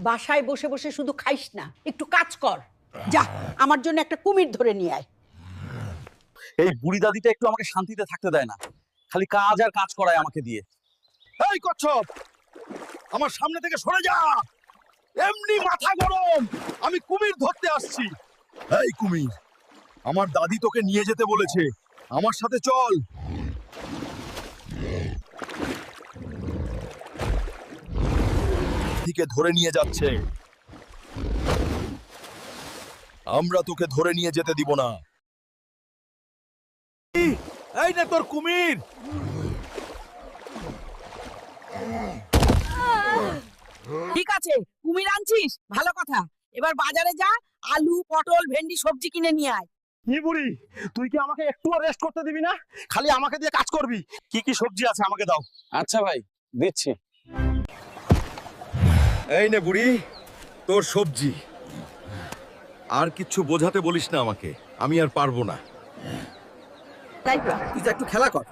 বাসায় বসে বসে শুধু খাইস না, একটু কাজ কর। যা আমার জন্য একটা কুমির ধরে নিয়ে আয়। এই বুড়ি দাদিটা একটু আমাকে শান্তিতে থাকতে দেয় না, খালি কাজ আর কাজ করায় আমাকে দিয়ে। এই কচ্ছপ, আমার সামনে থেকে সরে যা। এমনি মাথা গরম, আমি কুমির ধরতে আসছি। এই কুমির, আমার দাদি তোকে নিয়ে যেতে বলেছে, আমার সাথে চল। দিকে ধরে নিয়ে যাচ্ছে, আমরা তোকে ধরে নিয়ে যেতে দিব না। এই নে তোর কুমির। ঠিক আছে, কুমির আনছিস, ভালো কথা। এবার বাজারে যা, আলু, পটল, ভেন্ডি সবজি কিনে নিয়ে আয়। ই বুড়ি, তুই কি আমাকে একটু রেস্ট করতে দিবি না? খালি আমাকে দিয়ে কাজ করবি। কি কি সবজি আছে আমাকে দাও। আচ্ছা ভাই, দিচ্ছি। এই নে বুড়ি, তোর সবজি। আর কিচ্ছু বোঝাতে বলিস না আমাকে, আমি আর পারবো না। তাই তো। তুই যা একটু খেলা কর।